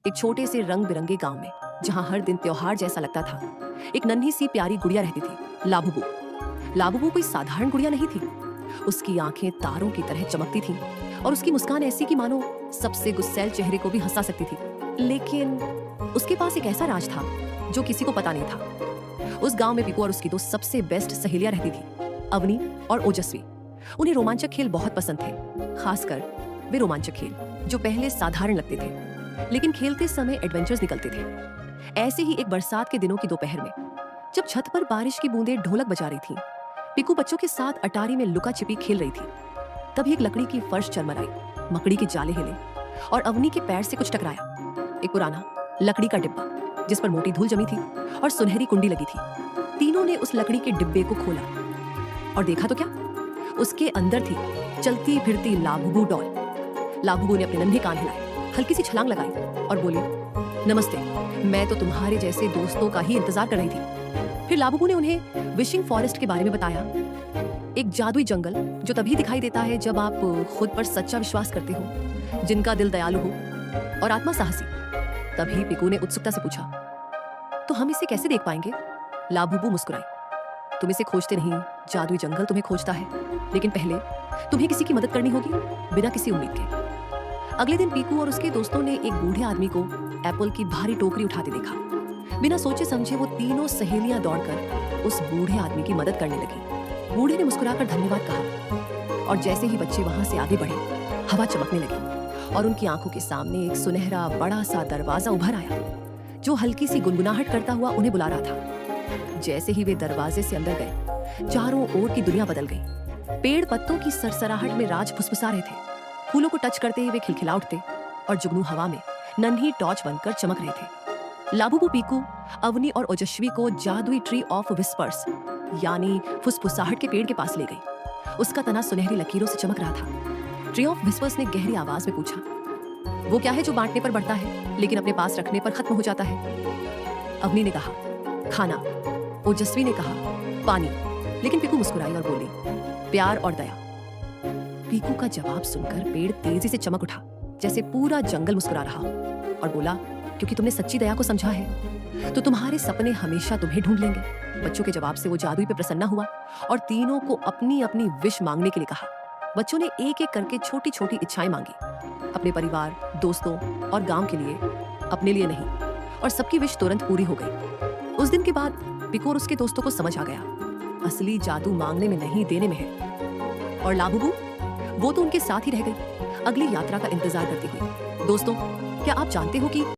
एक छोटे से रंग बिरंगे गांव में, जहां हर दिन त्योहार जैसा लगता था, एक नन्ही सी प्यारी गुड़िया रहती थी, लाबुबू। लाबुबू कोई साधारण गुड़िया नहीं थी। उसकी आंखें तारों की तरह चमकती थीं और उसकी मुस्कान ऐसी कि मानो सबसे गुस्सैल चेहरे को भी हंसा सकती थी। लेकिन उसके पास एक ऐसा राज था जो किसी को पता नहीं था। उस गांव में पिकू और उसकी दो सबसे बेस्ट सहेलियां रहती थी, अवनी और ओजस्वी। उन्हें रोमांचक खेल बहुत पसंद थे, खासकर वे रोमांचक खेल जो पहले साधारण लगते थे लेकिन खेलते समय एडवेंचर्स निकलते थे। ऐसे ही एक बरसात के दिनों की दोपहर में, जब छत पर बारिश की बूंदें ढोलक बजा रही थीं, पिकू बच्चों के साथ अटारी में लुका छिपी खेल रही थी। तभी एक लकड़ी की फर्श चरमराई, मकड़ी के जाले हिले और अवनी के पैर से कुछ टकराया। एक पुराना लकड़ी का डिब्बा जिस पर मोटी धूल जमी थी और सुनहरी कुंडी लगी थी। तीनों ने उस लकड़ी के डिब्बे को खोला और देखा तो क्या, उसके अंदर थी चलती फिरती लाबुबू डॉल। लाबुबू ने अपने नन्हे कान हिलाए, हल्की सी छलांग लगाई और बोली, नमस्ते, मैं तो तुम्हारे जैसे दोस्तों का ही इंतजार कर रही थी। फिर लाबुबू ने उन्हें विशिंग फॉरेस्ट के बारे में बताया, एक जादुई जंगल जो तभी दिखाई देता है जब आप खुद पर सच्चा विश्वास करते हो, जिनका दिल दयालु हो और आत्मा साहसी। तभी पिकू ने उत्सुकता से पूछा, तो हम इसे कैसे देख पाएंगे? लाबुबू मुस्कुराई, तुम इसे खोजते नहीं, जादुई जंगल तुम्हें खोजता है। लेकिन पहले तुम्हें किसी की मदद करनी होगी, बिना किसी उम्मीद के। अगले दिन पीकू और उसके दोस्तों ने एक बूढ़े आदमी को एप्पल की भारी टोकरी उठाते देखा। बिना सोचे समझे वो तीनों सहेलियां दौड़कर उस बूढ़े आदमी की मदद करने लगी। बूढ़े ने मुस्कुराकर धन्यवाद कहा और जैसे ही बच्चे वहां से आगे बढ़े, हवा चमकने लगी और उनकी आंखों के सामने एक सुनहरा बड़ा सा दरवाजा उभर आया जो हल्की सी गुनगुनाहट करता हुआ उन्हें बुला रहा था। जैसे ही वे दरवाजे से अंदर गए, चारों ओर की दुनिया बदल गई। पेड़ पत्तों की सरसराहट में राज फुसफुसा रहे थे, फूलों को टच करते ही वे खिलखिला उठते और जुगनू हवा में नन्ही टॉर्च बनकर चमक रहे थे। लाबुबू पीकू, अवनी और ओजस्वी को जादुई ट्री ऑफ विस्पर्स यानी फुसफुसाहट के पेड़ के पास ले गई। उसका तना सुनहरी लकीरों से चमक रहा था। ट्री ऑफ विस्पर्स ने गहरी आवाज में पूछा, वो क्या है जो बांटने पर बढ़ता है लेकिन अपने पास रखने पर खत्म हो जाता है? अवनी ने कहा, खाना। ओजस्वी ने कहा, पानी। लेकिन पीकू मुस्कुराई और बोली, प्यार और दया। पीकू का जवाब सुनकर पेड़ तेजी से चमक उठा, जैसे पूरा जंगल मुस्कुरा रहा हो, और बोला, क्योंकि तुमने सच्ची दया को समझा है तो तुम्हारे सपने हमेशा तुम्हें ढूंढ लेंगे। बच्चों के जवाब से वो जादुई पे प्रसन्न हुआ और तीनों को अपनी अपनी विश मांगने के लिए कहा। बच्चों ने एक एक करके छोटी छोटी इच्छाएं मांगी, अपने परिवार, दोस्तों और गांव के लिए, अपने लिए नहीं, और सबकी विश तुरंत पूरी हो गई। उस दिन के बाद पीकू और उसके दोस्तों को समझ आ गया, असली जादू मांगने में नहीं, देने में है। और लाबुबू, वो तो उनके साथ ही रह गई, अगली यात्रा का इंतजार करती हुई। दोस्तों, क्या आप जानते हो कि